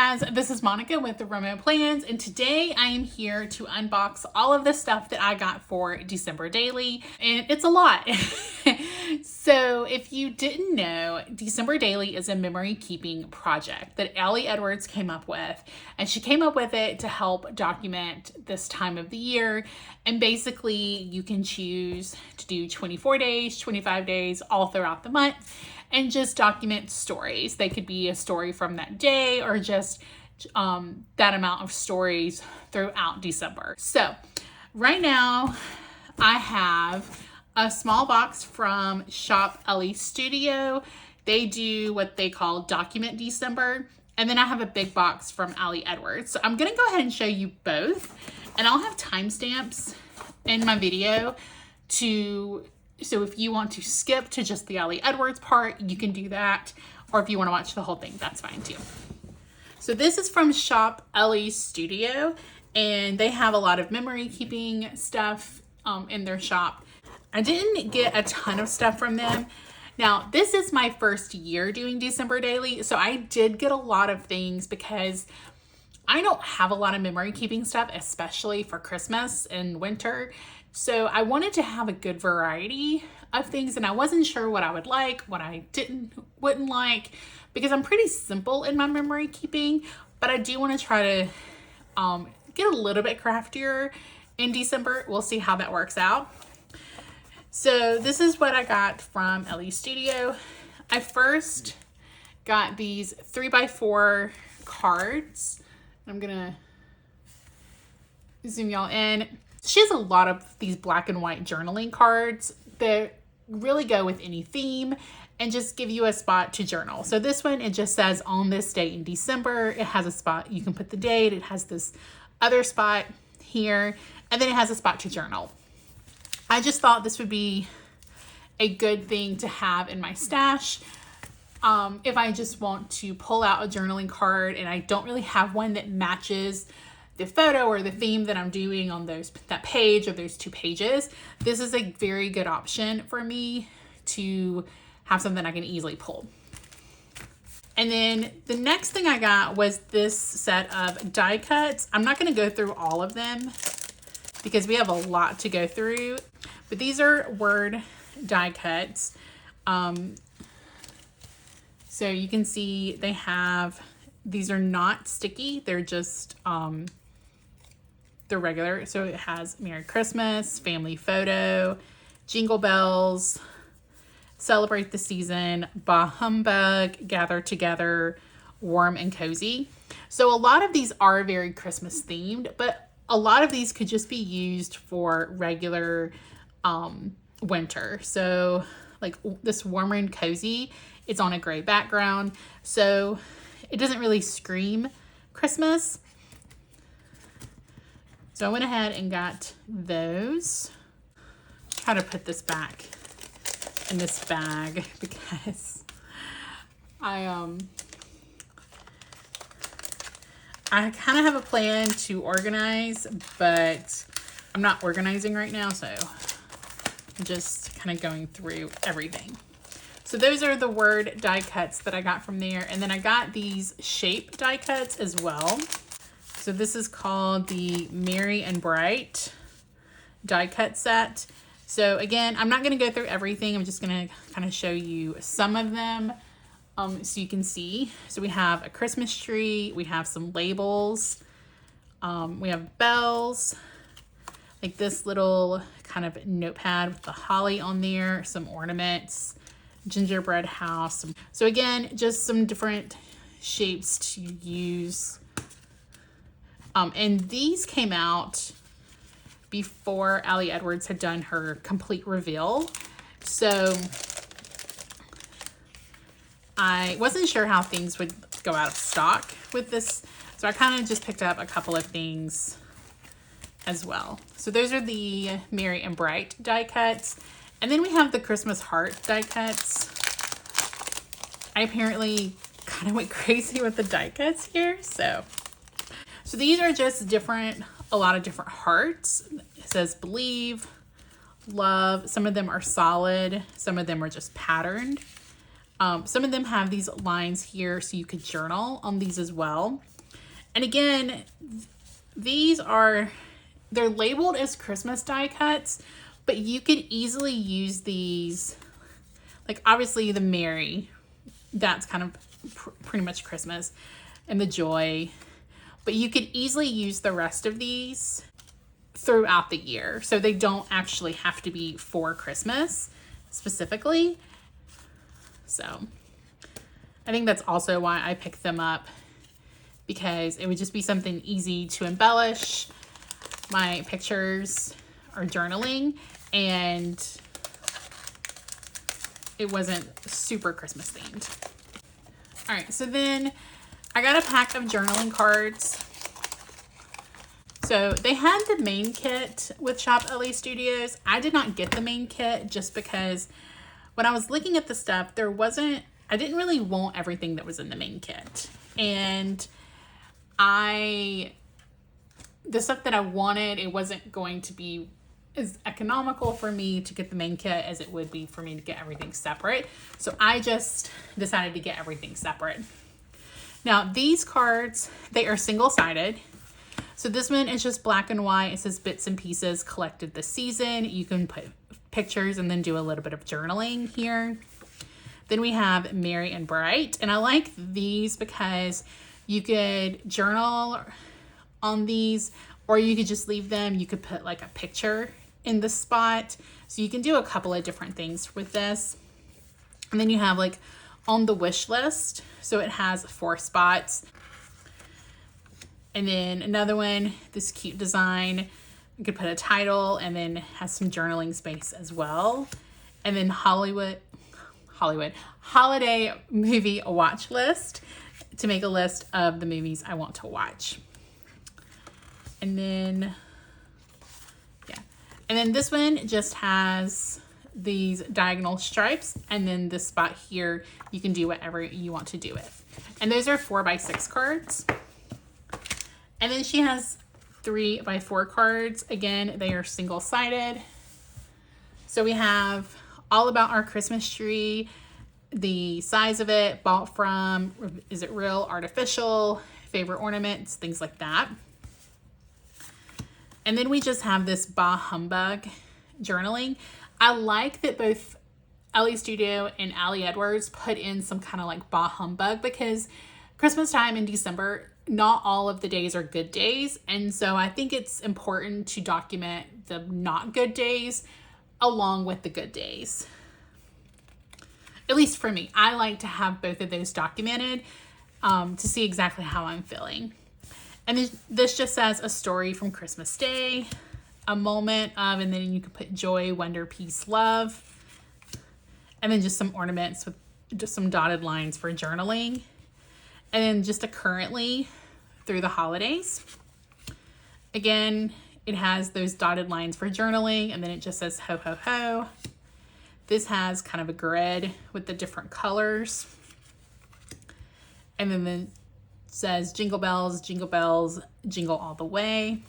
guys, this is Monica with the romoplans, and today I am here to unbox all of the stuff that I got for December Daily, and it's a lot. So if you didn't know, December Daily is a memory keeping project that Elle came up with, and she came up with it to help document this time of the year. And basically you can choose to do 24 days, 25 days, all throughout the month, and just document stories. They could be a story from that day or just that amount of stories throughout December. So right now I have a small box from Shop Elle Studio. They do what they call Document December. And then I have a big box from Elle. So I'm gonna go ahead and show you both. And I'll have timestamps in my video so if you want to skip to just the Elle part, you can do that. Or if you want to watch the whole thing, that's fine too. So this is from Shop Elle Studio, and they have a lot of memory keeping stuff in their shop. I didn't get a ton of stuff from them. Now, this is my first year doing December Daily, so I did get a lot of things because I don't have a lot of memory keeping stuff, especially for Christmas and winter. So I wanted to have a good variety of things, and I wasn't sure what I would like, what I wouldn't like, because I'm pretty simple in my memory keeping, but I do want to try to get a little bit craftier in December. We'll see how that works out. So this is what I got from Elle Studio. I first got these 3x4 cards. I'm gonna zoom y'all in. She has a lot of these black and white journaling cards that really go with any theme and just give you a spot to journal. So this one, it just says on this date in December. It has a spot, you can put the date. It has this other spot here, and then it has a spot to journal. I just thought this would be a good thing to have in my stash. If I just want to pull out a journaling card and I don't really have one that matches the photo or the theme that I'm doing on that page or those two pages, this is a very good option for me to have something I can easily pull. And then the next thing I got was this set of die cuts. I'm not going to go through all of them because we have a lot to go through, but these are word die cuts. So you can see they have, these are not sticky. They're just, they're regular. So it has Merry Christmas, family photo, jingle bells, celebrate the season, bah humbug, gather together, warm and cozy. So a lot of these are very Christmas themed, but a lot of these could just be used for regular winter. So like this warmer and cozy, it's on a gray background, so it doesn't really scream Christmas. So I went ahead and got those. Try to put this back in this bag because I kind of have a plan to organize, but I'm not organizing right now, so I'm just kind of going through everything. So those are the word die cuts that I got from there. And then I got these shape die cuts as well. So this is called the Merry and Bright die cut set. So again, I'm not going to go through everything. I'm just going to kind of show you some of them so you can see. So we have a Christmas tree. We have some labels. We have bells, like this little kind of notepad with the holly on there, some ornaments, gingerbread house. So again, just some different shapes to use. And these came out before Elle had done her complete reveal. So I wasn't sure how things would go out of stock with this. So I kind of just picked up a couple of things as well. So those are the Merry and Bright die cuts. And then we have the Christmas heart die cuts. I apparently kind of went crazy with the die cuts here. So these are just a lot of different hearts. It says believe, love. Some of them are solid. Some of them are just patterned. Some of them have these lines here so you could journal on these as well. And again, they're labeled as Christmas die cuts, but you could easily use these, like obviously the Mary, that's kind of pretty much Christmas, and the Joy, but you could easily use the rest of these throughout the year. So they don't actually have to be for Christmas specifically. So I think that's also why I picked them up, because it would just be something easy to embellish my pictures or journaling, and it wasn't super Christmas themed. All right, so then I got a pack of journaling cards. So they had the main kit with Shop Elle Studios. I did not get the main kit just because when I was looking at the stuff, I didn't really want everything that was in the main kit. And the stuff that I wanted, it wasn't going to be as economical for me to get the main kit as it would be for me to get everything separate. So I just decided to get everything separate. Now these cards, they are single-sided. So this one is just black and white. It says bits and pieces collected this season. You can put pictures and then do a little bit of journaling here. Then we have Merry and Bright. And I like these because you could journal on these, or you could just leave them. You could put like a picture in the spot. So you can do a couple of different things with this. And then you have like on the wish list. So it has 4 spots. And then another one, this cute design. You could put a title and then has some journaling space as well. And then holiday movie watch list, to make a list of the movies I want to watch. And then, and then this one just has these diagonal stripes, and then this spot here, you can do whatever you want to do with. And those are 4x6 cards. And then she has 3x4 cards. Again, they are single-sided. So we have all about our Christmas tree, the size of it, bought from, is it real, artificial, favorite ornaments, things like that. And then we just have this Bah Humbug journaling. I like that both Elle Studio and Ali Edwards put in some kind of like Bah Humbug, because Christmas time in December, not all of the days are good days. And so I think it's important to document the not good days along with the good days. At least for me, I like to have both of those documented to see exactly how I'm feeling. And this just says a story from Christmas Day, a moment of, and then you can put joy, wonder, peace, love. And then just some ornaments with just some dotted lines for journaling. And then just a currently through the holidays. Again, it has those dotted lines for journaling, and then it just says ho, ho, ho. This has kind of a grid with the different colors. And then it says jingle bells, jingle all the way.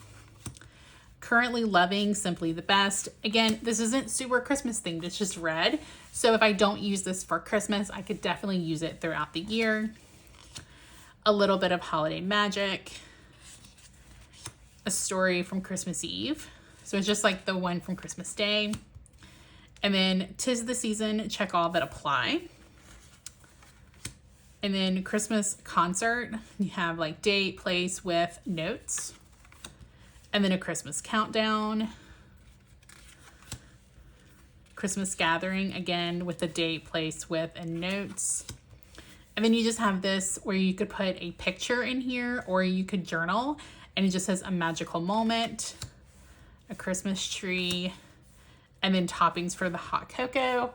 Currently loving, simply the best. Again, this isn't super Christmas themed, it's just red. So if I don't use this for Christmas, I could definitely use it throughout the year. A little bit of holiday magic. A story from Christmas Eve. So it's just like the one from Christmas Day. And then 'tis the season, check all that apply. And then Christmas concert, you have like date, place, with notes. And then a Christmas countdown. Christmas gathering, again with the date, place, with, and notes. And then you just have this where you could put a picture in here, or you could journal, and it just says a magical moment, a Christmas tree, and then toppings for the hot cocoa.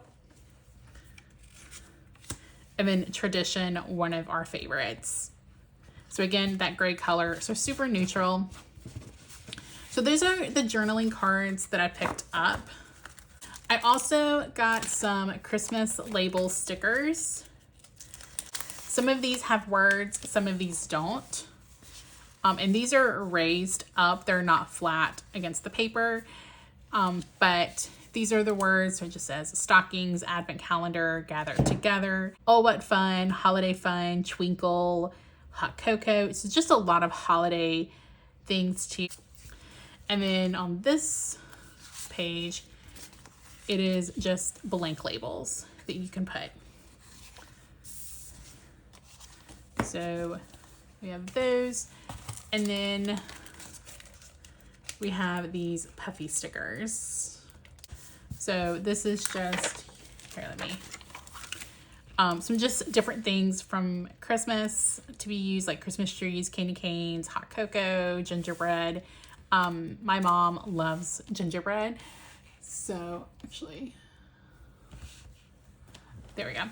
And then tradition, one of our favorites. So again, that gray color, so super neutral. So those are the journaling cards that I picked up. I also got some Christmas label stickers. Some of these have words, some of these don't. And these are raised up. They're not flat against the paper. But these are the words. So it just says stockings, advent calendar, gather together. Oh, what fun, holiday fun, twinkle, hot cocoa. It's just a lot of holiday things too. And then on this page, it is just blank labels that you can put. So we have those, and then we have these puffy stickers. So this is just, here, let me, some just different things from Christmas to be used, like Christmas trees, candy canes, hot cocoa, gingerbread. My mom loves gingerbread. So actually, there we go.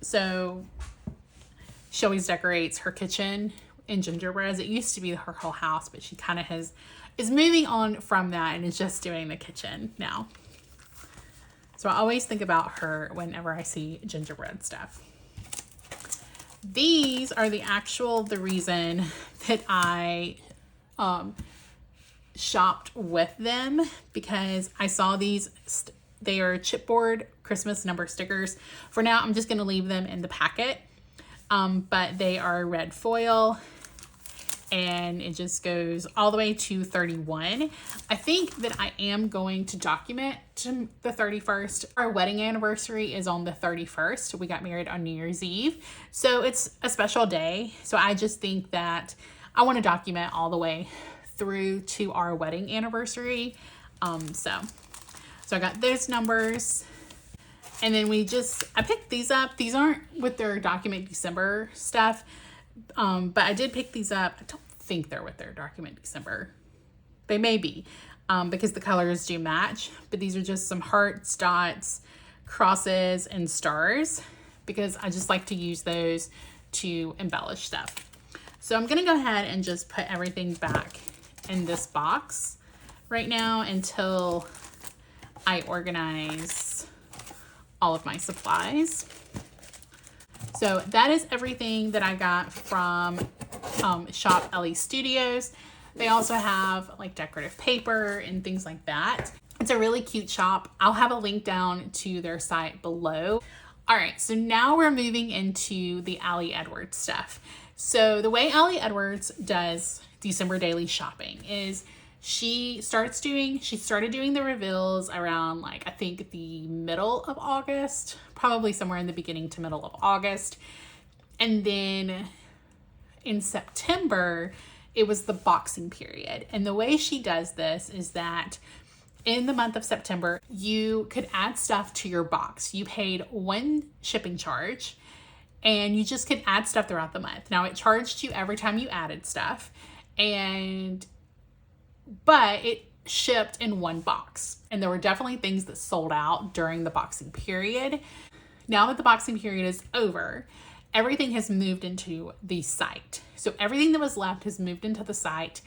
So she always decorates her kitchen in gingerbread. It used to be her whole house, but she kind of is moving on from that and is just doing the kitchen now. So I always think about her whenever I see gingerbread stuff. These are the reason that I shopped with them, because I saw these. They are chipboard Christmas number stickers. For now, I'm just going to leave them in the packet. But they are red foil, and it just goes all the way to 31. I think that I am going to document to the 31st. Our wedding anniversary is on the 31st. We got married on New Year's Eve. So it's a special day. So I just think that I want to document all the way through to our wedding anniversary. So I got those numbers. And then I picked these up. These aren't with their Document December stuff, but I did pick these up. I don't think they're with their Document December. They may be, because the colors do match, but these are just some hearts, dots, crosses, and stars, because I just like to use those to embellish stuff. So I'm gonna go ahead and just put everything back in this box right now until I organize all of my supplies. So that is everything that I got from Shop Elle Studios. They also have like decorative paper and things like that. It's a really cute shop. I'll have a link down to their site below. All right, so now we're moving into the Elle Edwards stuff. So the way Elle Edwards does December daily shopping is she started doing the reveals around, like, I think the middle of August, probably somewhere in the beginning to middle of August. And then in September, it was the boxing period. And the way she does this is that in the month of September, you could add stuff to your box. You paid one shipping charge and you just could add stuff throughout the month. Now, it charged you every time you added stuff, but it shipped in one box. And there were definitely things that sold out during the boxing period. Now that the boxing period is over, everything has moved into the site. So everything that was left has moved into the site.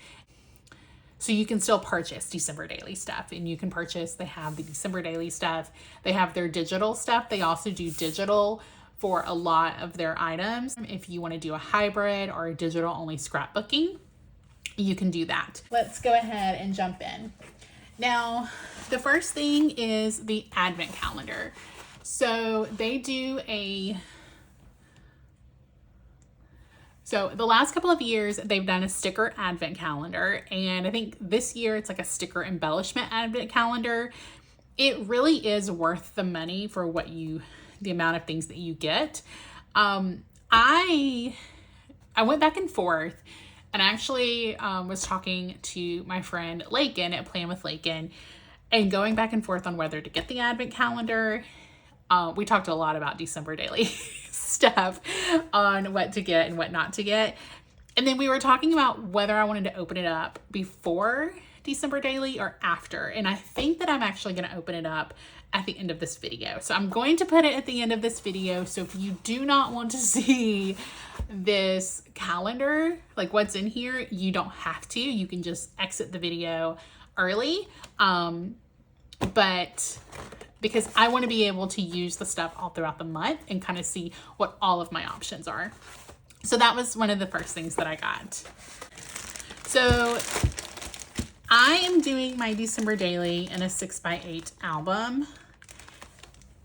So you can still purchase December daily stuff, and you can purchase, they have the December daily stuff. They have their digital stuff. They also do digital for a lot of their items. If you want to do a hybrid or a digital only scrapbooking, you can do that. Let's go ahead and jump in. Now, the first thing is the advent calendar. So they do so the last couple of years, they've done a sticker advent calendar. And I think this year it's like a sticker embellishment advent calendar. It really is worth the money for the amount of things that you get. I went back and forth. And I actually was talking to my friend Lakin at Plan with Lakin and going back and forth on whether to get the advent calendar. We talked a lot about December daily stuff on what to get and what not to get. And then we were talking about whether I wanted to open it up before December daily or after. And I think that I'm actually going to open it up at the end of this video. So I'm going to put it at the end of this video. So if you do not want to see this calendar, like what's in here, you don't have to. You can just exit the video early. But because I want to be able to use the stuff all throughout the month and kind of see what all of my options are. So that was one of the first things that I got. So I am doing my December daily in a 6x8 album.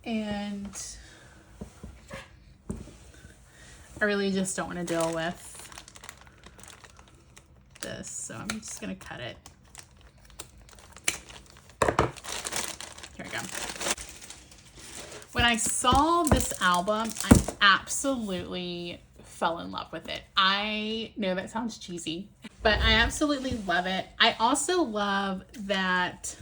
And I really just don't want to deal with this, so I'm just gonna cut it. Here we go. When I saw this album, I absolutely fell in love with it. I know that sounds cheesy, but I absolutely love it. I also love that,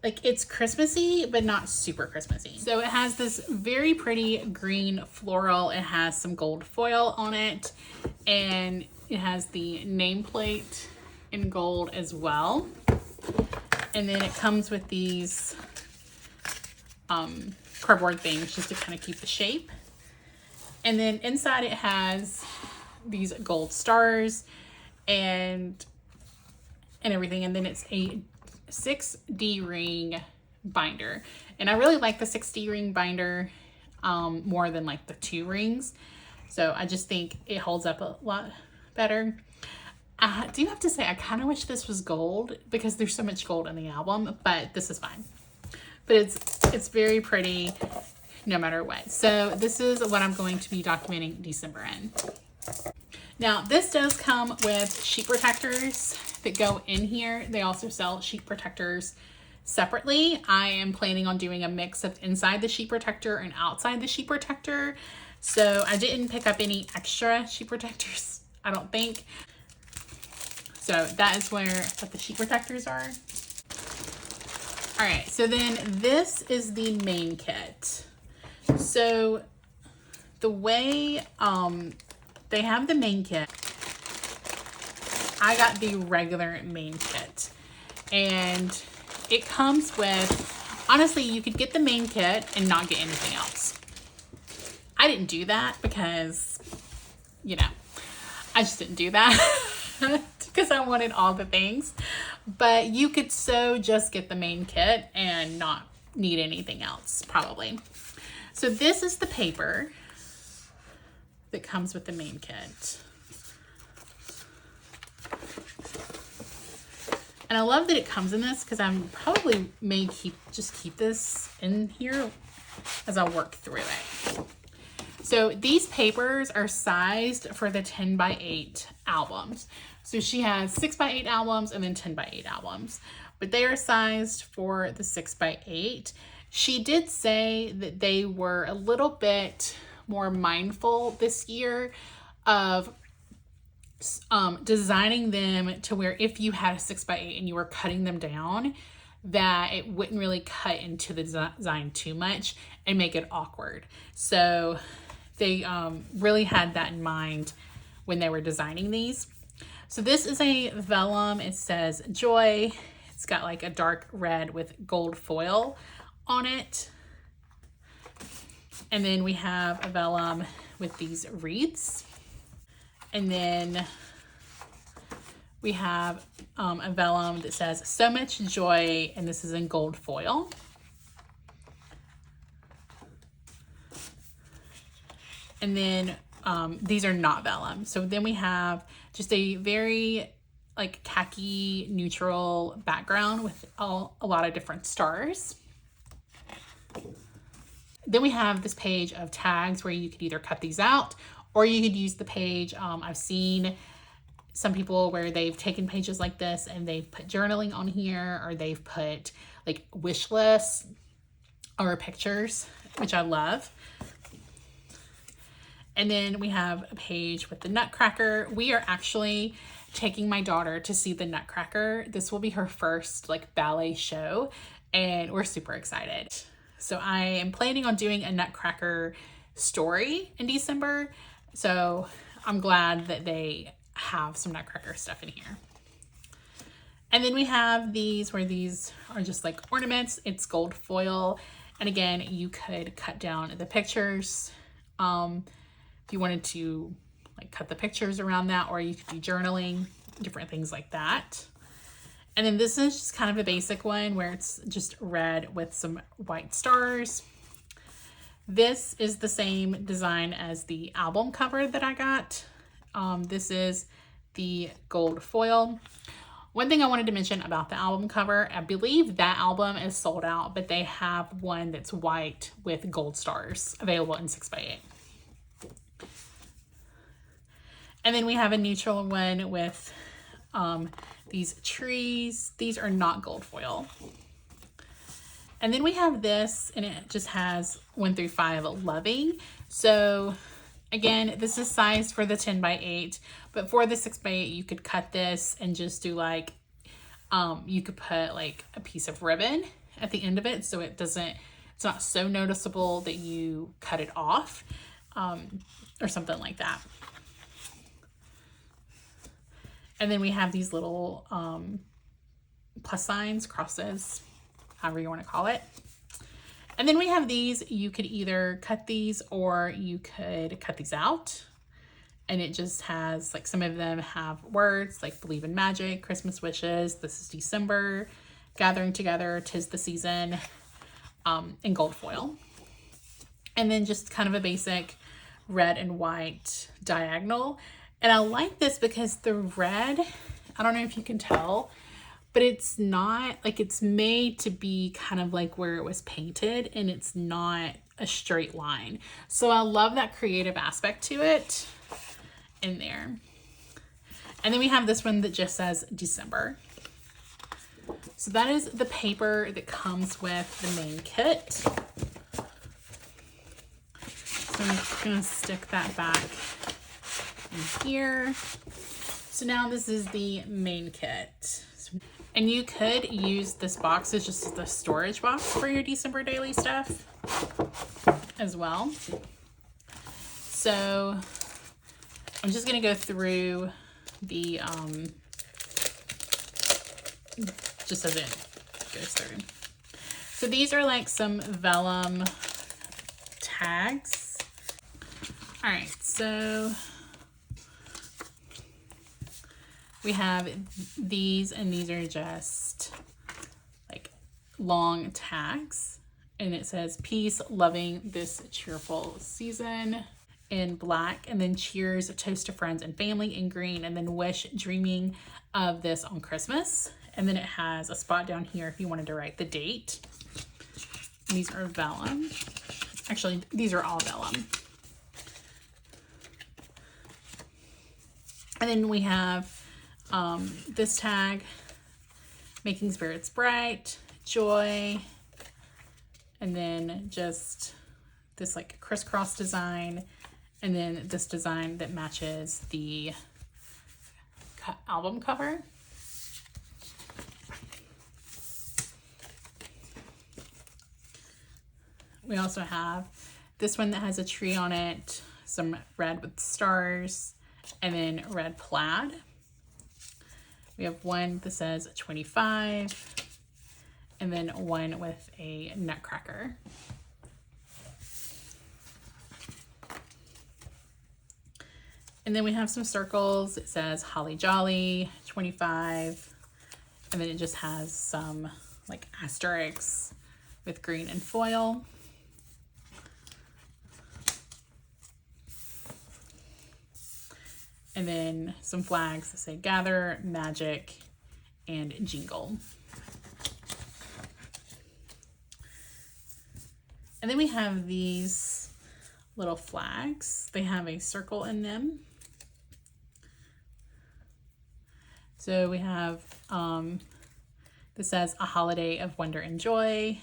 like, it's Christmassy, but not super Christmassy. So it has this very pretty green floral. It has some gold foil on it, and it has the nameplate in gold as well. And then it comes with these cardboard things just to kind of keep the shape. And then inside it has these gold stars and everything. And then it's a 6D ring binder. And I really like the 6D ring binder more than like the 2 rings. So I just think it holds up a lot better. I do have to say, I kind of wish this was gold because there's so much gold in the album, but this is fine. But it's very pretty no matter what. So this is what I'm going to be documenting December in. Now this does come with sheet protectors that go in here. They also sell sheet protectors separately. I am planning on doing a mix of inside the sheet protector and outside the sheet protector. So I didn't pick up any extra sheet protectors, I don't think. So that is what the sheet protectors are. All right, so then this is the main kit. So the way they have the main kit, I got the regular main kit, and it comes with, honestly, you could get the main kit and not get anything else. I didn't do that because, you know, I just didn't do that because I wanted all the things. But you could so just get the main kit and not need anything else, probably. So this is the paper that comes with the main kit. And I love that it comes in this because I'm probably may keep this in here as I work through it. So these papers are sized for the 10x8 albums. So she has 6x8 albums and then 10x8 albums, but they are sized for the 6x8. She did say that they were a little bit more mindful this year of designing them to where if you had a 6x8 and you were cutting them down, that it wouldn't really cut into the design too much and make it awkward. So they really had that in mind when they were designing these. So this is a vellum. It says Joy. It's got like a dark red with gold foil on it. And then we have a vellum with these wreaths. And then we have a vellum that says So Much Joy, and this is in gold foil. And then these are not vellum. So then we have just a very like khaki neutral background with a lot of different stars. Then we have this page of tags where you could either cut these out or you could use the page. I've seen some people where they've taken pages like this and they've put journaling on here, or they've put like wish lists or pictures, which I love. And then we have a page with the Nutcracker. We are actually taking my daughter to see the Nutcracker. This will be her first like ballet show, and we're super excited. So I am planning on doing a Nutcracker story in December. So I'm glad that they have some Nutcracker stuff in here. And then we have these where these are just like ornaments. It's gold foil. And again, you could cut down the pictures. If you wanted to like cut the pictures around that, or you could do journaling, different things like that. And then this is just kind of a basic one where it's just red with some white stars. This is the same design as the album cover that I got. This is the gold foil. One thing I wanted to mention about the album cover, I believe that album is sold out, but they have one that's white with gold stars available in 6x8. And then we have a neutral one with these trees. These are not gold foil. And then we have this, and it just has 1 through 5 loving. So again, this is sized for the 10 by 8, but for the 6 by 8, you could cut this and just do like, you could put like a piece of ribbon at the end of it, so it's not so noticeable that you cut it off, or something like that. And then we have these little plus signs, crosses, however you want to call it. And then we have these. You could either cut these or you could cut these out. And it just has, like, some of them have words like believe in magic, Christmas wishes, this is December, gathering together, 'tis the season, in gold foil. And then just kind of a basic red and white diagonal. And I like this because the red, I don't know if you can tell, but it's not, like, it's made to be kind of like where it was painted, and it's not a straight line. So I love that creative aspect to it in there. And then we have this one that just says December. So that is the paper that comes with the main kit. So I'm just gonna stick that back in here. So now this is the main kit. And you could use this box as just the storage box for your December daily stuff as well. So I'm just gonna go through the, just as it goes through. So these are like some vellum tags. All right, so we have these, and these are just like long tags, and it says peace, loving this cheerful season in black, and then cheers, toast to friends and family in green, and then wish, dreaming of this on Christmas. And then it has a spot down here if you wanted to write the date. And these are vellum. Actually, these are all vellum. And then we have this tag, making spirits bright, joy, and then just this like crisscross design, and then this design that matches the album cover. We also have this one that has a tree on it, some red with stars, and then red plaid. We have one that says 25, and then one with a nutcracker. And then we have some circles. It says Holly Jolly, 25, and then it just has some like asterisks with green and foil. And then some flags that say gather, magic, and jingle. And then we have these little flags. They have a circle in them. So we have, this says a holiday of wonder and joy,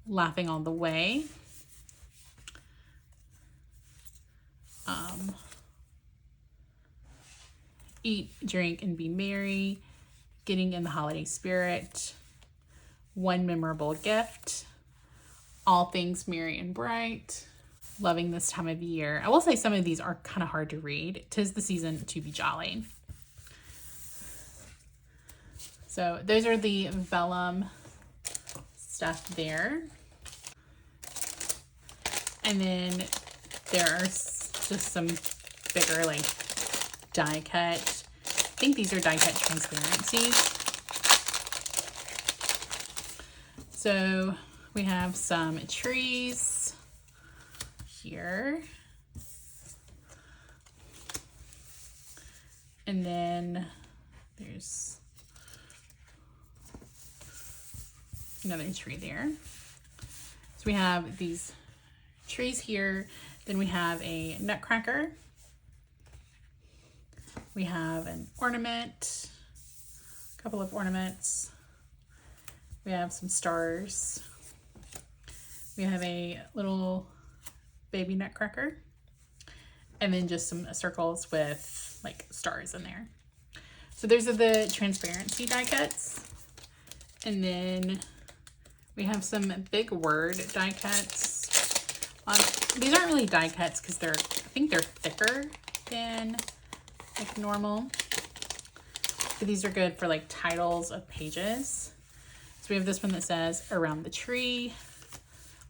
laughing all the way. Eat, drink, and be merry, getting in the holiday spirit, one memorable gift, all things merry and bright, loving this time of year. I will say some of these are kind of hard to read. 'Tis the season to be jolly. So those are the vellum stuff there. And then there are just some bigger like die cut. I think these are die cut transparencies. So we have some trees here. And then there's another tree there. So we have these trees here. Then we have a nutcracker. We have an ornament, a couple of ornaments. We have some stars. We have a little baby nutcracker. And then just some circles with like stars in there. So those are the transparency die cuts. And then we have some big word die cuts. These aren't really die cuts because I think they're thicker than like normal. But these are good for like titles of pages. So we have this one that says Around the Tree,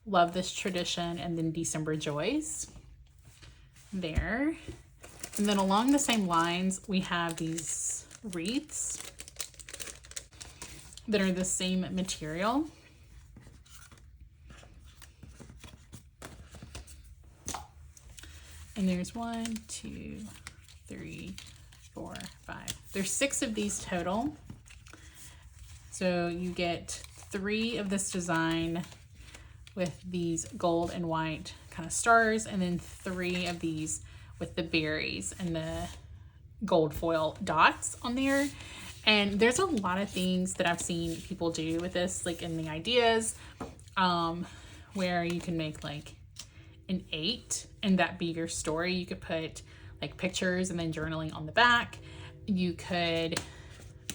Love This Tradition, and then December Joys. There. And then along the same lines, we have these wreaths that are the same material. And there's 1, 2, 3, 4, 5. There's 6 of these total. So you get 3 of this design with these gold and white kind of stars, and then 3 of these with the berries and the gold foil dots on there. And there's a lot of things that I've seen people do with this, like in the ideas, where you can make like an 8 and that be your story. You could put like pictures and then journaling on the back. You could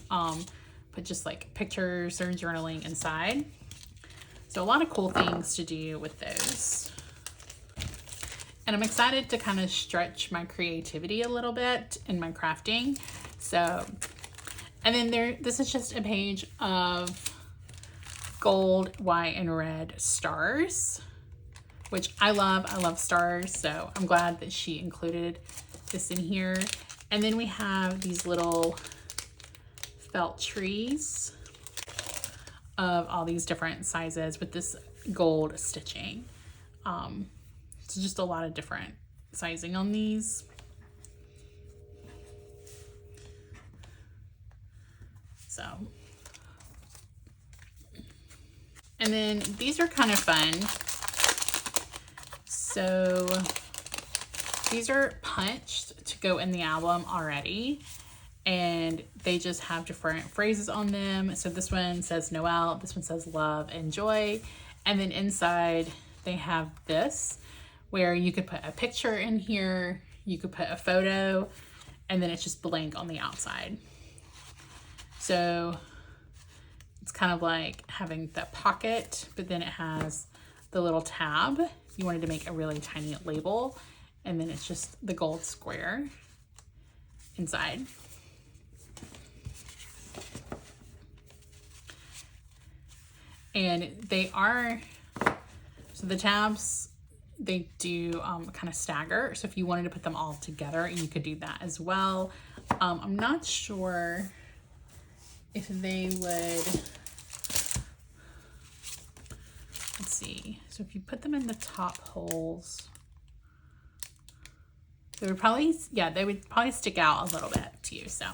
put just like pictures or journaling inside. So a lot of cool things to do with those. And I'm excited to kind of stretch my creativity a little bit in my crafting. So, and then this is just a page of gold, white, and red stars, which I love. I love stars, so I'm glad that she included this in here. And then we have these little felt trees of all these different sizes with this gold stitching. So just a lot of different sizing on these. So, and then these are kind of fun. So these are punched to go in the album already, and they just have different phrases on them. So this one says Noel, this one says love and joy, and then inside they have this where you could put a picture in here, you could put a photo, and then it's just blank on the outside. So it's kind of like having the pocket, but then it has the little tab if you wanted to make a really tiny label, and then it's just the gold square inside. And they are, so the tabs, they do kind of stagger. So if you wanted to put them all together, you could do that as well. I'm not sure if they would, let's see. So if you put them in the top holes, they would probably, yeah, they would probably stick out a little bit to you, so.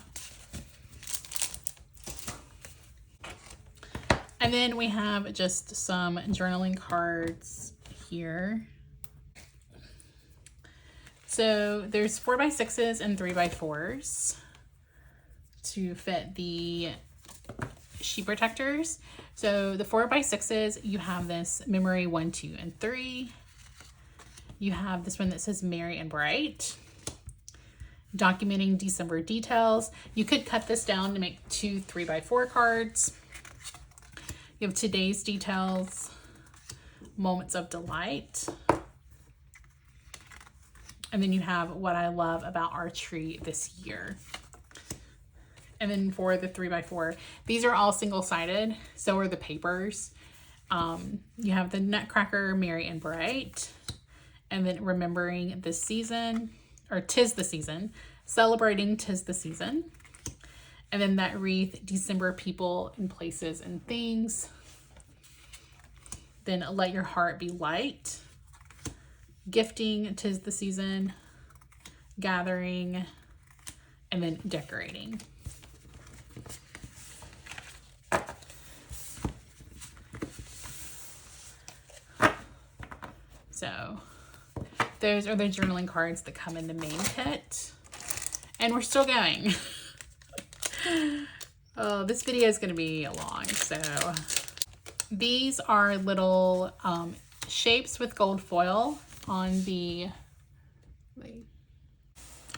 And then we have just some journaling cards here. So there's 4x6s and 3x4s to fit the sheet protectors. So the 4x6s, you have this memory 1, 2, and 3. You have this one that says Merry and Bright, documenting December details. You could cut this down to make 2 3x4 cards. You have today's details, moments of delight. And then you have what I love about our tree this year. And then for the 3x4, these are all single-sided, so are the papers. You have the Nutcracker, Merry and Bright, and then remembering the season, or 'tis the season, celebrating 'tis the season. And then that wreath, December people and places and things. Then let your heart be light. Gifting, 'tis the season. Gathering, and then decorating. So those are the journaling cards that come in the main kit. And we're still going. Oh, this video is going to be long. So these are little shapes with gold foil on the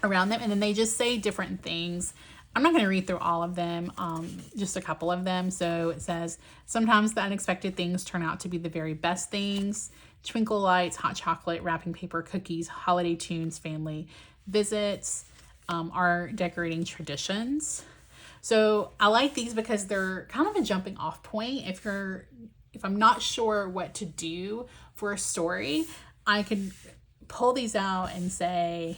around them, and then they just say different things. I'm not going to read through all of them, just a couple of them. So it says, sometimes the unexpected things turn out to be the very best things. Twinkle lights, hot chocolate, wrapping paper, cookies, holiday tunes, family visits, are decorating traditions. So I like these because they're kind of a jumping off point. If I'm not sure what to do for a story, I could pull these out and say,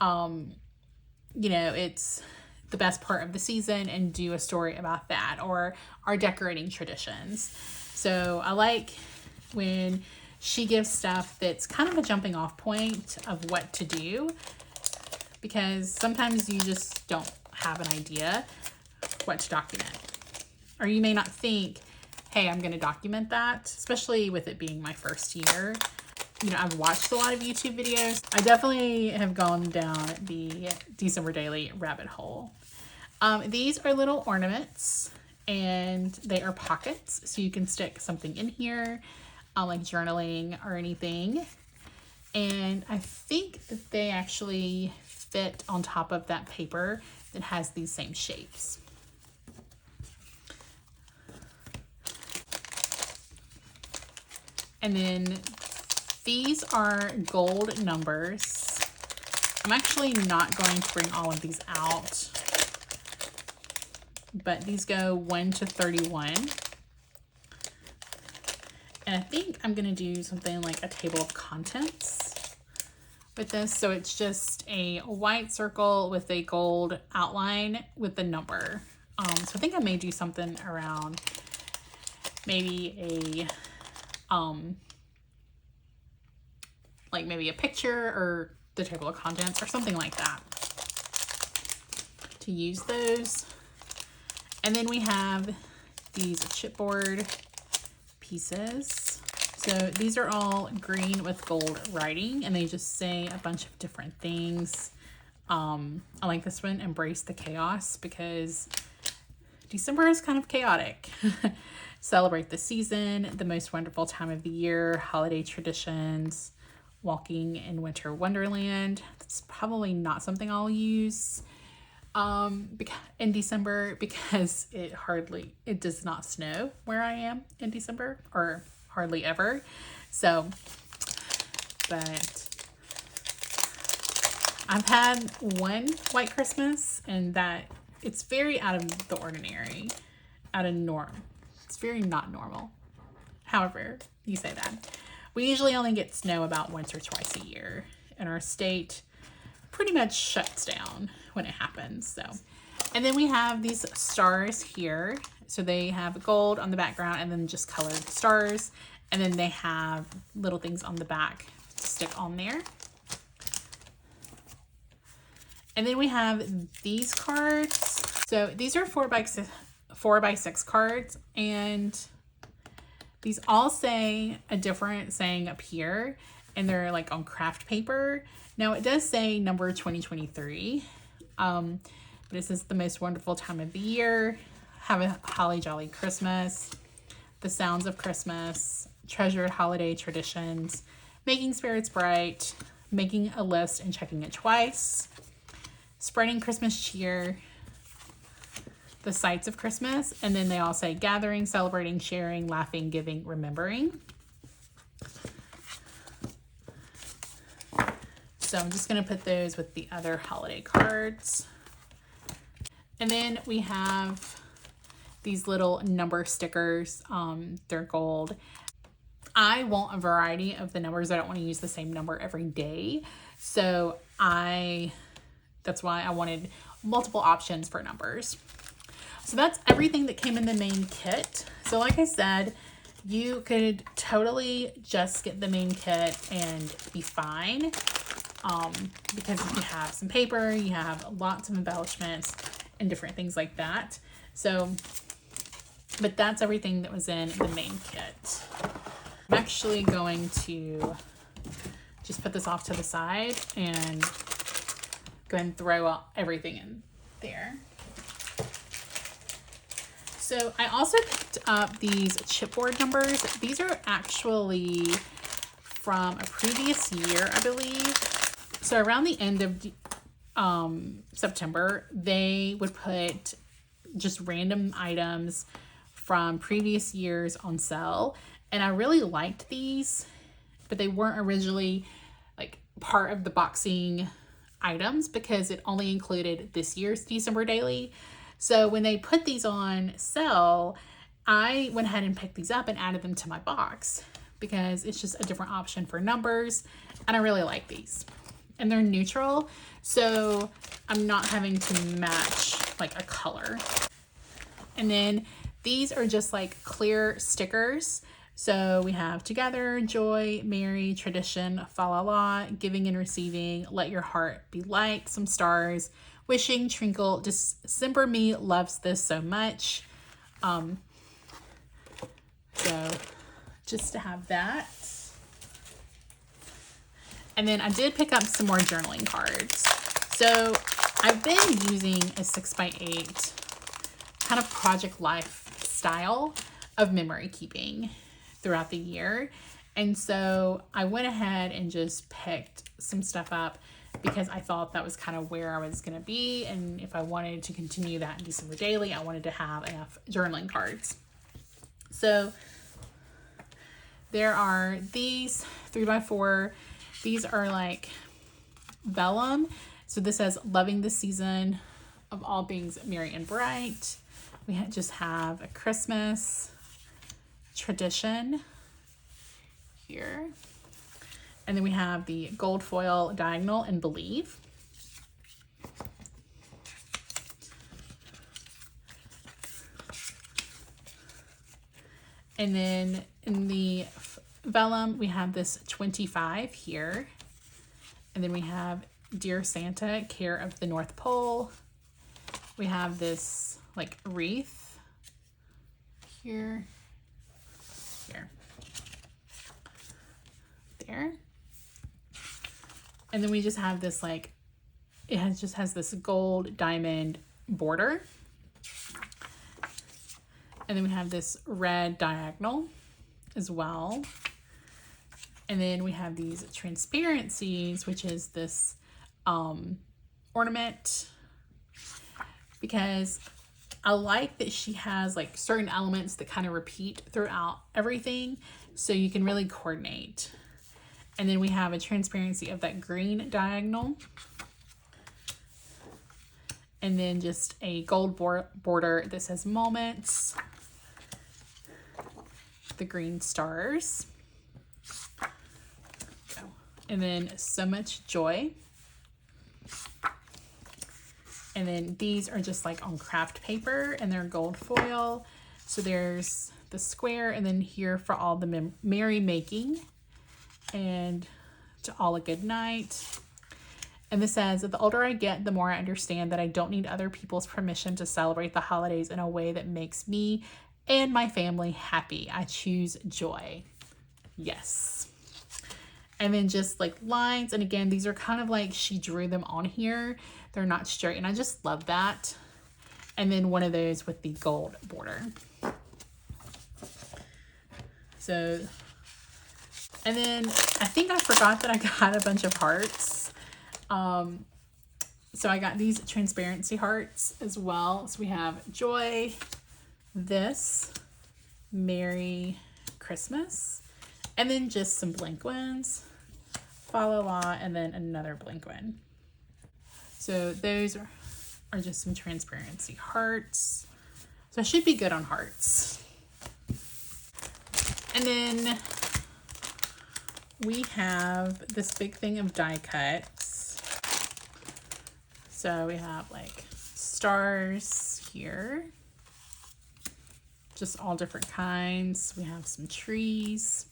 you know, it's the best part of the season and do a story about that, or our decorating traditions. So I like when she gives stuff that's kind of a jumping off point of what to do, because sometimes you just don't have an idea what to document, or you may not think, hey, I'm going to document that, especially with it being my first year. You know, I've watched a lot of YouTube videos. I definitely have gone down the December Daily rabbit hole. These are little ornaments, and they are pockets, so you can stick something in here, like journaling or anything. And I think that they actually fit on top of that paper that has these same shapes. And then these are gold numbers. I'm actually not going to bring all of these out, but these go 1 to 31. And I think I'm going to do something like a table of contents with this. So it's just a white circle with a gold outline with the number. So I think I may do something around maybe like maybe a picture or the table of contents or something like that to use those. And then we have these chipboard pieces. So these are all green with gold writing, and they just say a bunch of different things. I like this one, embrace the chaos, because December is kind of chaotic. Celebrate the season, the most wonderful time of the year, holiday traditions, walking in winter wonderland. That's probably not something I'll use in December, because it does not snow where I am in December, or hardly ever. So, but I've had one white Christmas, and that it's very out of the ordinary, out of norm. It's very not normal. However, you say that. We usually only get snow about once or twice a year, and our state pretty much shuts down when it happens. So, and then we have these stars here. So they have gold on the background and then just colored stars. And then they have little things on the back to stick on there. And then we have these cards. So these are 4x6 cards, and these all say a different saying up here, and they're like on craft paper. Now it does say number 2023, but it says the most wonderful time of the year, have a holly jolly Christmas, the sounds of Christmas, treasured holiday traditions, making spirits bright, making a list and checking it twice, spreading Christmas cheer, the sights of Christmas, and then they all say gathering, celebrating, sharing, laughing, giving, remembering. So I'm just going to put those with the other holiday cards. And then we have these little number stickers. They're gold. I want a variety of the numbers. I don't want to use the same number every day. So that's why I wanted multiple options for numbers. So that's everything that came in the main kit. So like I said, you could totally just get the main kit and be fine. Because you have some paper, you have lots of embellishments and different things like that. So, but that's everything that was in the main kit. I'm actually going to just put this off to the side and go ahead and throw everything in there. So I also picked up these chipboard numbers. These are actually from a previous year, I believe. So around the end of September, they would put just random items from previous years on sale. And I really liked these, but they weren't originally like part of the boxing items because it only included this year's December daily. So when they put these on sale, I went ahead and picked these up and added them to my box because it's just a different option for numbers. And I really like these. And they're neutral, so I'm not having to match like a color. And then these are just like clear stickers. So we have together, joy, merry, tradition, fa la la, giving and receiving, let your heart be light, some stars, wishing, twinkle, December me loves this so much. So just to have that. And then I did pick up some more journaling cards. So I've been using a 6x8 kind of project life style of memory keeping throughout the year. And so I went ahead and just picked some stuff up because I thought that was kind of where I was going to be. And if I wanted to continue that in December daily, I wanted to have enough journaling cards. So there are these 3x4. These are like vellum. So this says loving the season of all beings merry and bright. We just have a Christmas tradition here. And then we have the gold foil diagonal and believe. And then in the vellum, we have this 25 here. And then we have Dear Santa, care of the North Pole. We have this like wreath here, there. And then we just have this like, just has this gold diamond border. And then we have this red diagonal as well. And then we have these transparencies, which is this ornament, because I like that she has like certain elements that kind of repeat throughout everything, so you can really coordinate. And then we have a transparency of that green diagonal. And then just a gold border that says moments. The green stars. And then so much joy. And then these are just like on craft paper and they're gold foil. So there's the square and then here for all the merry making and to all a good night. And this says that the older I get, the more I understand that I don't need other people's permission to celebrate the holidays in a way that makes me and my family happy. I choose joy. Yes. And then just like lines. And again, these are kind of like she drew them on here. They're not straight. And I just love that. And then one of those with the gold border. So, and then I think I forgot that I got a bunch of hearts. So I got these transparency hearts as well. So we have joy, this, Merry Christmas, and then just some blank ones, fa la la, and then another blank one. So those are just some transparency hearts. So I should be good on hearts. And then we have this big thing of die cuts. So we have like stars here, just all different kinds. We have some trees.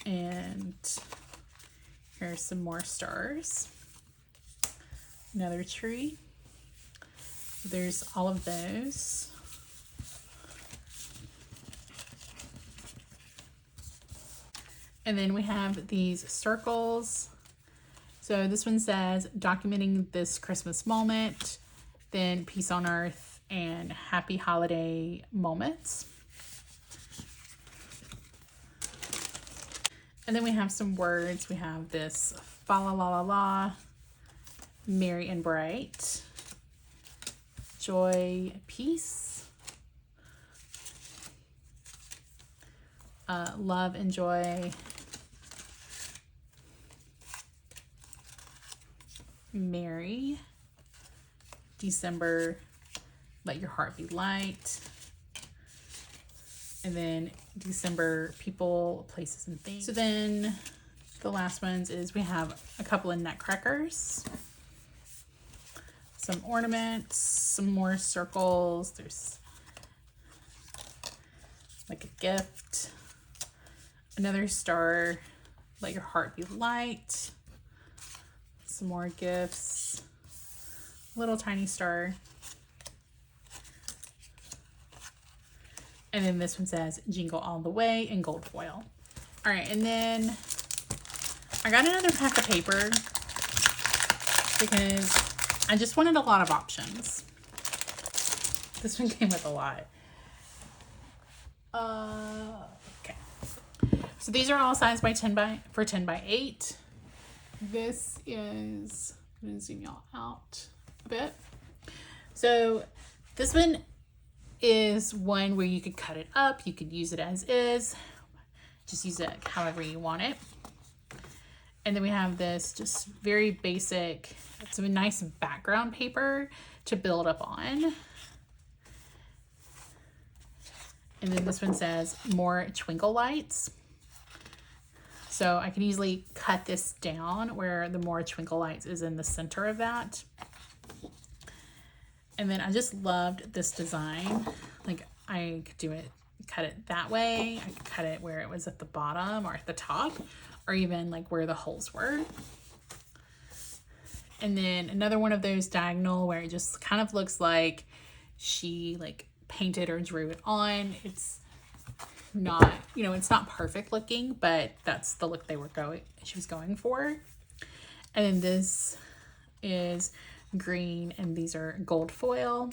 And here's some more stars. Another tree. There's all of those. And then we have these circles. So this one says, documenting this Christmas moment, then peace on earth and happy holiday moments. And then we have some words. We have this fa la la la la, merry and bright, joy, peace, love and joy, merry, December, let your heart be light, and then December, people, places, and things. So then the last ones is we have a couple of nutcrackers, some ornaments, some more circles. There's like a gift, another star, let your heart be light, some more gifts, little tiny star. And then this one says jingle all the way in gold foil. All right, and then I got another pack of paper because I just wanted a lot of options. This one came with a lot. Okay. So these are all sized by 10 by 8. This is, I'm gonna zoom y'all out a bit. So this one is one where you could cut it up, you could use it as is, just use it however you want it. And then we have this just very basic, it's a nice background paper to build up on. And then this one says more twinkle lights. So I can easily cut this down where the more twinkle lights is in the center of that. And then I just loved this design. Like I could do it, cut it that way. I could cut it where it was at the bottom or at the top, or even like where the holes were. And then another one of those diagonal where it just kind of looks like she like painted or drew it on. It's not, you know, it's not perfect looking, but that's the look she was going for. And then this is green, and these are gold foil,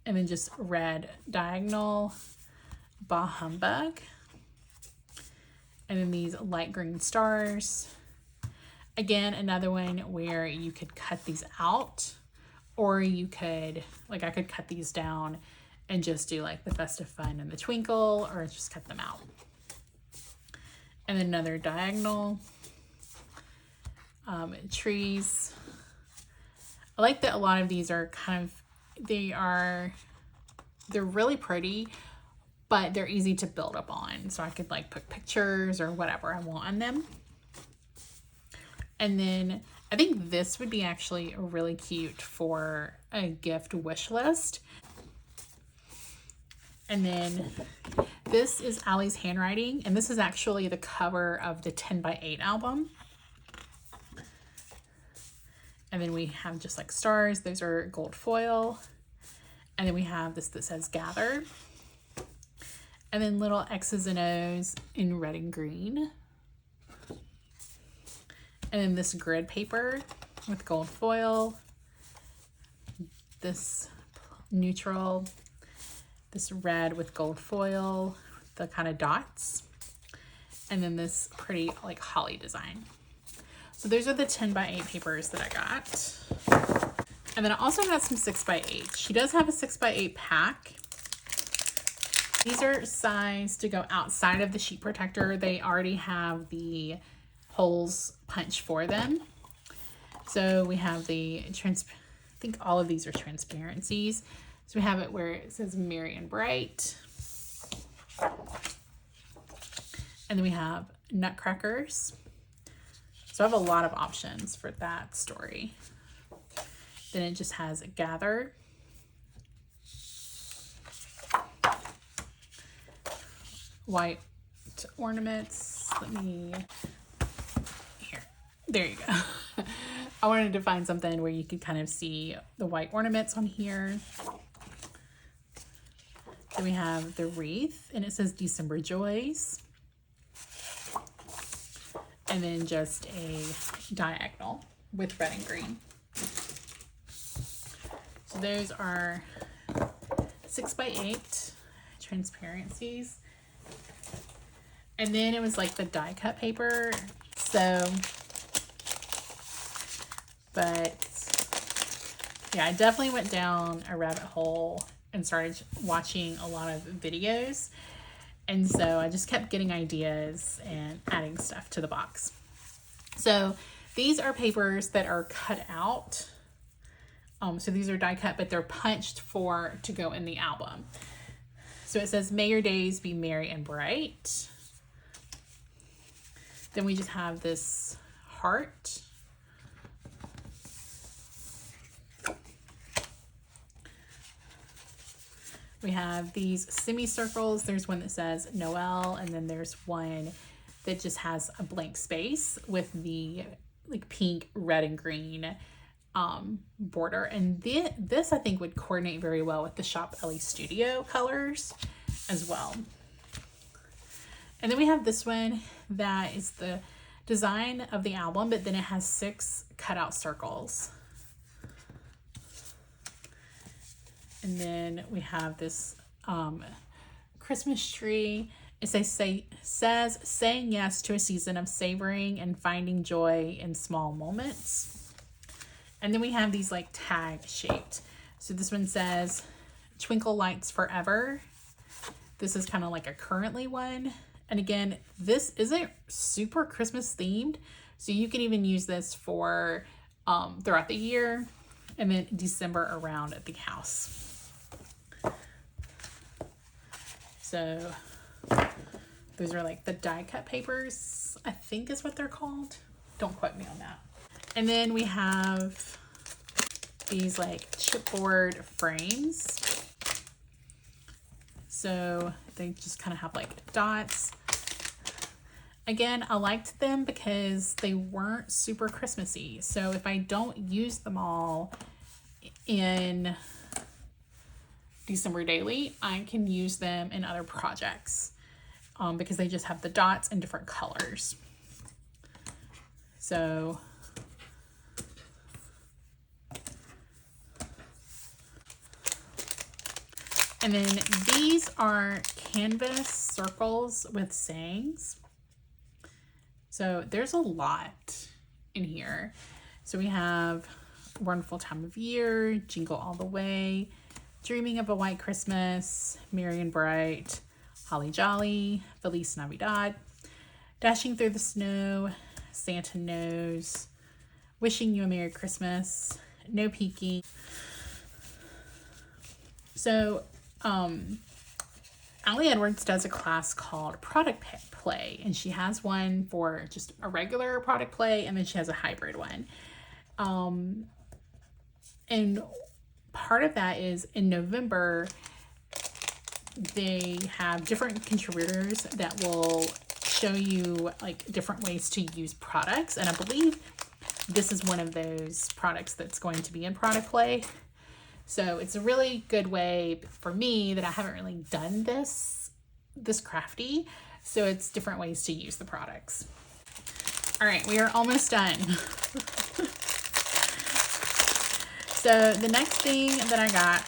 and then just red diagonal, bah humbug, and then these light green stars. Again, another one where you could cut these out, or you could, like I could cut these down and just do like the festive fun and the twinkle, or just cut them out. And then another diagonal, trees. I like that a lot of these are kind of, they're really pretty, but they're easy to build up on. So I could like put pictures or whatever I want on them. And then I think this would be actually really cute for a gift wish list. And then this is Allie's handwriting, and this is actually the cover of the 10 by 8 album. And then we have just like stars. Those are gold foil. And then we have this that says gather. And then little X's and O's in red and green. And then this grid paper with gold foil. This neutral. This red with gold foil, the kind of dots. And then this pretty like holly design. So those are the 10 by 8 papers that I got. And then I also got some 6 by 8. She does have a 6 by 8 pack. These are sized to go outside of the sheet protector. They already have the holes punched for them. So we have the I think all of these are transparencies. So we have it where it says merry and bright. And then we have nutcrackers. So I have a lot of options for that story. Then it just has a gather. White ornaments. There you go. I wanted to find something where you could kind of see the white ornaments on here. Then we have the wreath, and it says December Joys. and then just a diagonal with red and green. So those are 6x8 transparencies. And then it was like the die cut paper. So, but yeah, I definitely went down a rabbit hole and started watching a lot of videos. And so I just kept getting ideas and adding stuff to the box. So these are papers that are cut out. So these are die cut, but they're punched to go in the album. So it says, "May your days be merry and bright." Then we just have this heart. We have these semicircles. There's one that says Noel, and then there's one that just has a blank space with the like pink, red, and green border. And this I think would coordinate very well with the Shop Elle Studio colors as well. And then we have this one that is the design of the album, but then it has 6 cutout circles. And then we have this Christmas tree. It says saying yes to a season of savoring and finding joy in small moments. And then we have these like tag shaped. So this one says Twinkle Lights Forever. This is kind of like a currently one. And again, this isn't super Christmas themed. So you can even use this for throughout the year, and then December around at the house. So those are like the die cut papers, I think is what they're called. Don't quote me on that. And then we have these like chipboard frames. So they just kind of have like dots. Again, I liked them because they weren't super Christmassy. So if I don't use them all in December Daily, I can use them in other projects because they just have the dots in different colors. So and then these are canvas circles with sayings. So there's a lot in here. So we have Wonderful Time of Year, Jingle All the Way, Dreaming of a White Christmas, Merry and Bright, Holly Jolly, Feliz Navidad, Dashing Through the Snow, Santa Knows, Wishing You a Merry Christmas, No Peeking. So, Allie Edwards does a class called Product Play, and she has one for just a regular product play, and then she has a hybrid one. And part of that is in November, they have different contributors that will show you like different ways to use products. And I believe this is one of those products that's going to be in product play. So it's a really good way for me that I haven't really done this crafty. So it's different ways to use the products. All right, we are almost done. So the next thing that I got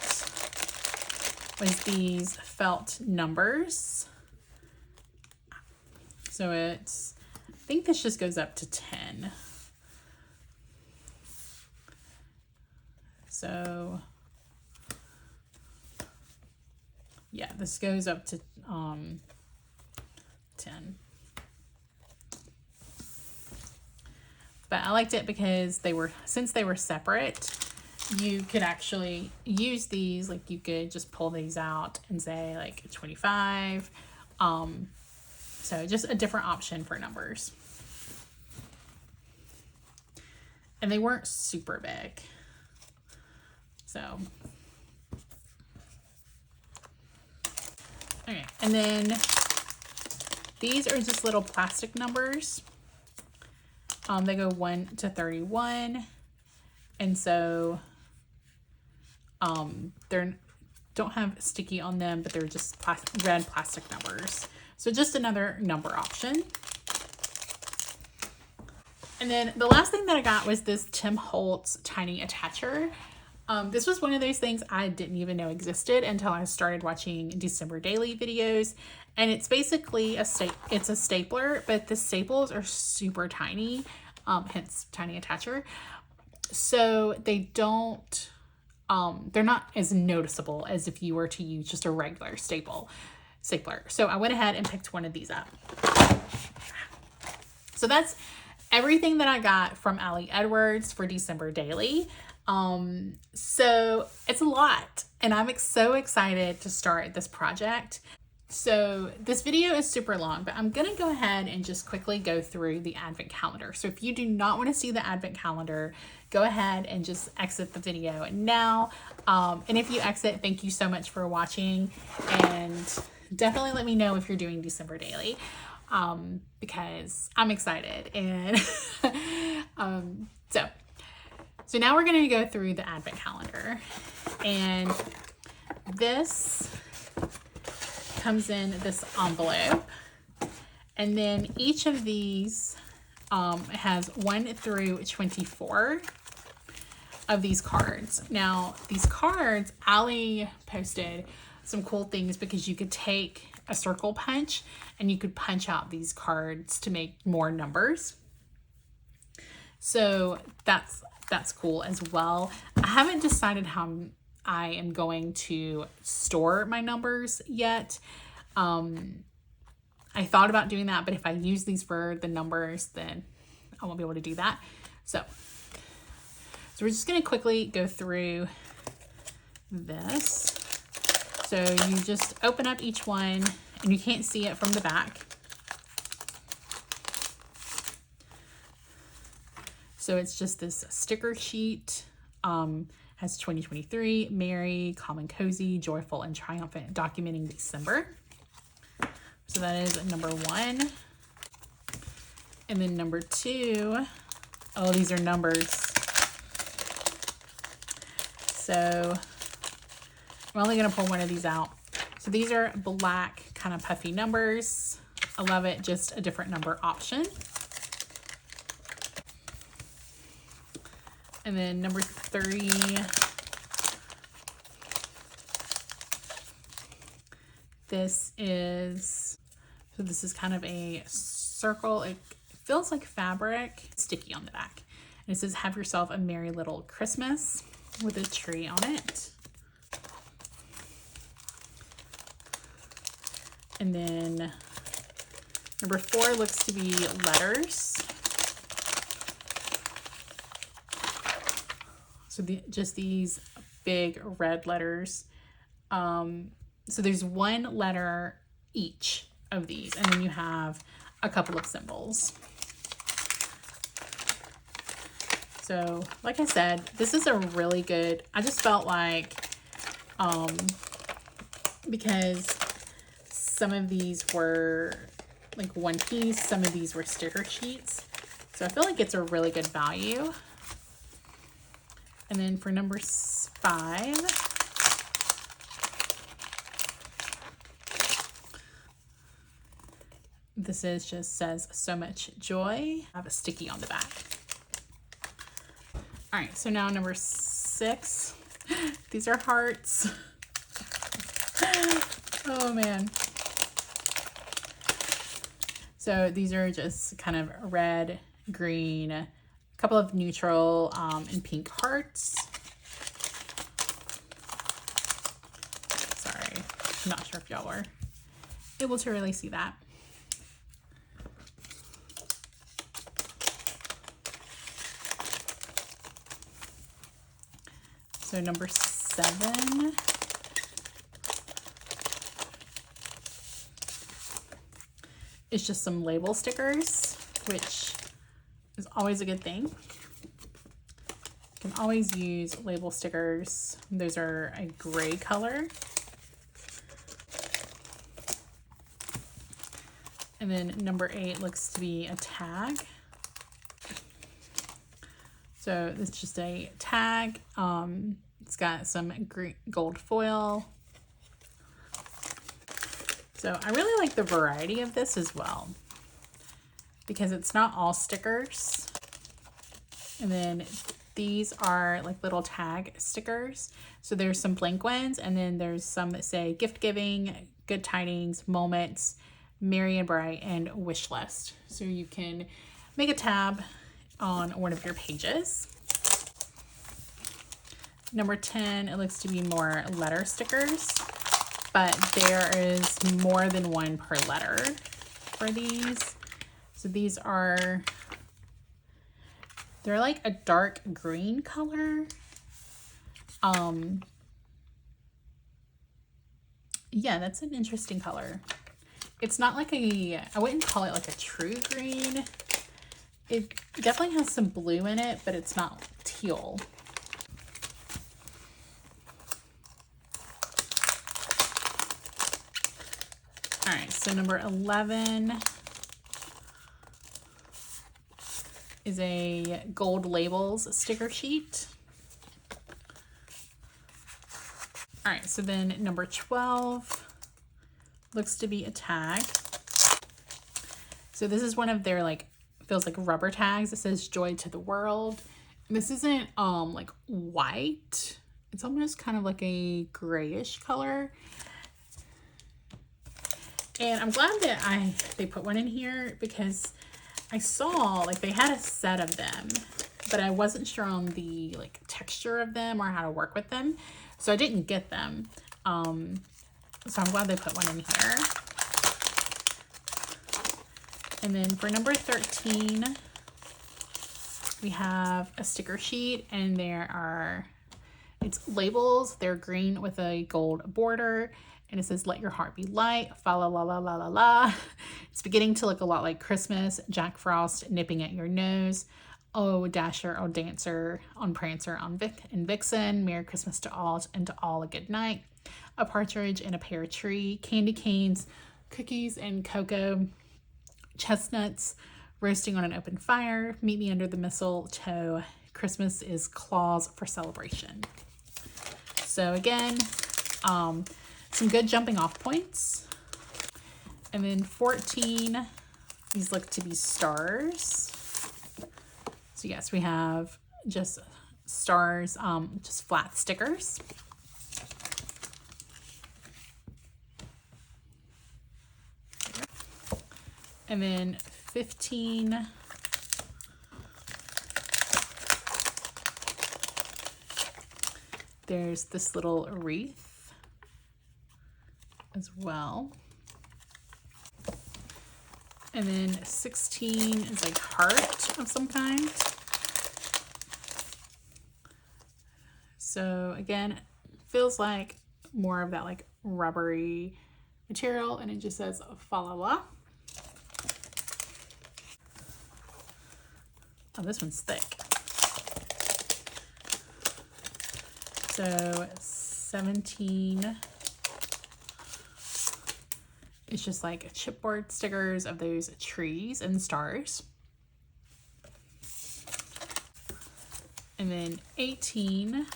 was these felt numbers. So it's, I think this just goes up to 10. So yeah, this goes up to 10. But I liked it because since they were separate, you could actually use these, like you could just pull these out and say like 25. So just a different option for numbers. And they weren't super big. So, okay, and then these are just little plastic numbers. They go 1 to 31, and so they don't have sticky on them, but they're just red plastic numbers. So just another number option. And then the last thing that I got was this Tim Holtz tiny attacher. This was one of those things I didn't even know existed until I started watching December Daily videos. And it's basically it's a stapler, but the staples are super tiny, hence tiny attacher. So they don't, they're not as noticeable as if you were to use just a regular stapler. So I went ahead and picked one of these up. So that's everything that I got from Ali Edwards for December Daily. So it's a lot, and I'm so excited to start this project. So this video is super long, but I'm going to go ahead and just quickly go through the advent calendar. So if you do not want to see the advent calendar, go ahead and just exit the video now. And if you exit, thank you so much for watching, and definitely let me know if you're doing December Daily, because I'm excited. And so now we're going to go through the advent calendar, and this comes in this envelope, and then each of these has 1 through 24 of these cards. Now these cards, Ali posted some cool things because you could take a circle punch and you could punch out these cards to make more numbers. So that's cool as well. I haven't decided how I am going to store my numbers yet. I thought about doing that, but if I use these for the numbers, then I won't be able to do that. So we're just going to quickly go through this. So you just open up each one, and you can't see it from the back. So it's just this sticker sheet, has 2023, merry, calm and cozy, joyful and triumphant, documenting December. So that is number 1. And then number 2, oh, these are numbers. So I'm only going to pull one of these out. So these are black kind of puffy numbers. I love it, just a different number option. And then number 3, this is kind of a circle. It feels like fabric, sticky on the back. And it says, have yourself a merry little Christmas, with a tree on it. And then number 4 looks to be letters. So just these big red letters. So there's 1 letter each of these, and then you have a couple of symbols. So like I said, this is a really good, I just felt like, because some of these were like one piece, some of these were sticker sheets. So I feel like it's a really good value. And then for number 5, this just says so much joy. I have a sticky on the back. All right, so now number 6. These are hearts. Oh man. So these are just kind of red, green, a couple of neutral and pink hearts. Sorry, I'm not sure if y'all were able to really see that. So number 7. It's just some label stickers, which is always a good thing. You can always use label stickers. Those are a gray color. And then number 8 looks to be a tag. So it's just a tag. It's got some gold foil. So I really like the variety of this as well, because it's not all stickers. And then these are like little tag stickers. So there's some blank ones, and then there's some that say gift giving, good tidings, moments, merry and bright, and wish list. So you can make a tab on one of your pages. Number 10, it looks to be more letter stickers, but there is more than one per letter for these. So these are, they're like a dark green color. Yeah, that's an interesting color. It's not like I wouldn't call it like a true green. It definitely has some blue in it, but it's not teal. All right, so number 11 is a gold labels sticker sheet. All right, so then number 12 looks to be a tag. So this is one of their like, feels like rubber tags. It says joy to the world. This isn't like white. It's almost kind of like a grayish color. And I'm glad that they put one in here, because I saw like they had a set of them, but I wasn't sure on the like texture of them or how to work with them. So I didn't get them. So I'm glad they put one in here. And then for number 13, we have a sticker sheet, and it's labels. They're green with a gold border, and it says, let your heart be light, fa la la la la la la. It's beginning to look a lot like Christmas, Jack Frost nipping at your nose. Oh, Dasher, oh, Dancer, on Prancer, on Vic and Vixen, Merry Christmas to all, and to all a good night. A partridge in a pear tree, candy canes, cookies and cocoa, chestnuts roasting on an open fire, meet me under the mistletoe, Christmas is claws for celebration. So again, some good jumping off points. And then 14, these look to be stars. So yes, we have just stars, just flat stickers. And then 15, there's this little wreath as well. And then 16 is like heart of some kind. So again, feels like more of that like rubbery material, and it just says fa la la. Oh, this one's thick. So 17. It's just like chipboard stickers of those trees and stars. And then 18.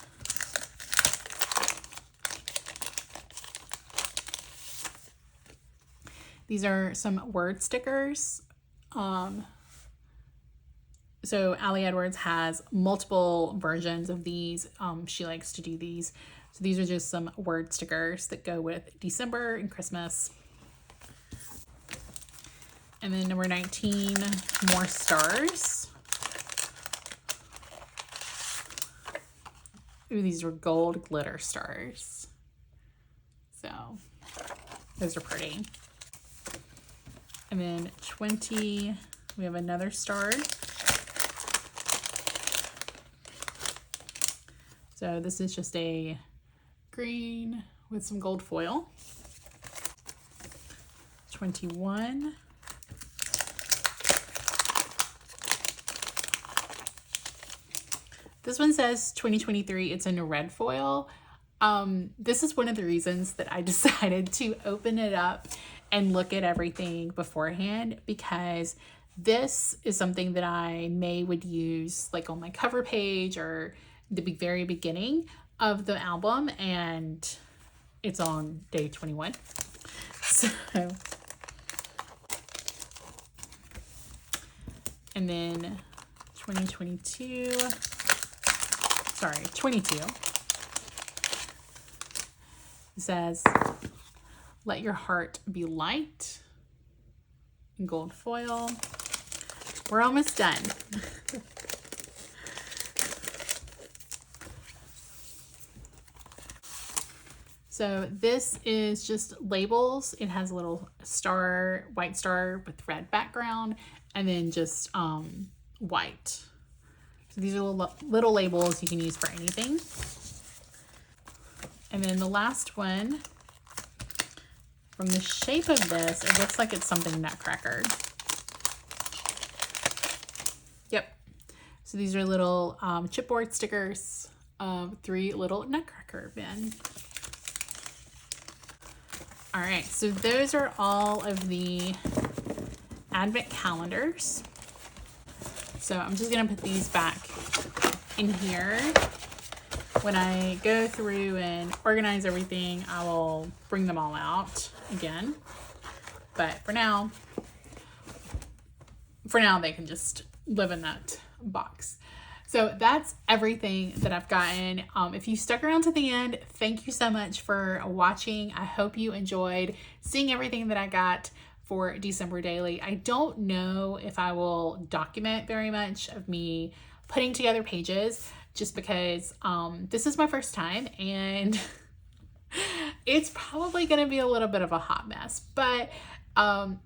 These are some word stickers. So Allie Edwards has multiple versions of these. She likes to do these. So these are just some word stickers that go with December and Christmas. And then number 19, more stars. Ooh, these are gold glitter stars. So those are pretty. And then 20, we have another star. So this is just a green with some gold foil. 21. This one says 2023, it's in red foil. This is one of the reasons that I decided to open it up and look at everything beforehand, because this is something that I would use like on my cover page or the very beginning of the album, and it's on day 21. So, and then 2022. Sorry, 22. It says, let your heart be light, in gold foil. We're almost done. So this is just labels. It has a little star, white star with red background, and then just white. So these are little labels you can use for anything. And then the last one, from the shape of this, it looks like it's something nutcracker. Yep. So these are little chipboard stickers of 3 little nutcracker men. All right, so those are all of the advent calendars. So I'm just gonna put these back in here. When I go through and organize everything, I will bring them all out again. But for now they can just live in that box. So that's everything that I've gotten. If you stuck around to the end, thank you so much for watching. I hope you enjoyed seeing everything that I got for December Daily. I don't know if I will document very much of me putting together pages, just because this is my first time and it's probably going to be a little bit of a hot mess. But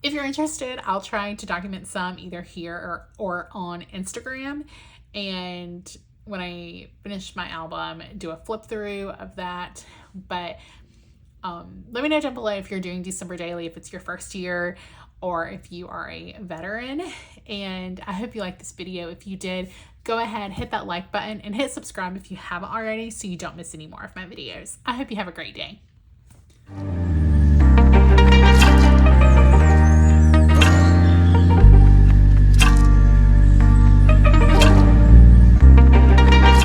if you're interested, I'll try to document some either here or on Instagram. And when I finish my album, do a flip through of that. But let me know down below if you're doing December Daily, if it's your first year, or if you are a veteran. And I hope you liked this video. If you did, go ahead, hit that like button and hit subscribe if you haven't already, so you don't miss any more of my videos. I hope you have a great day.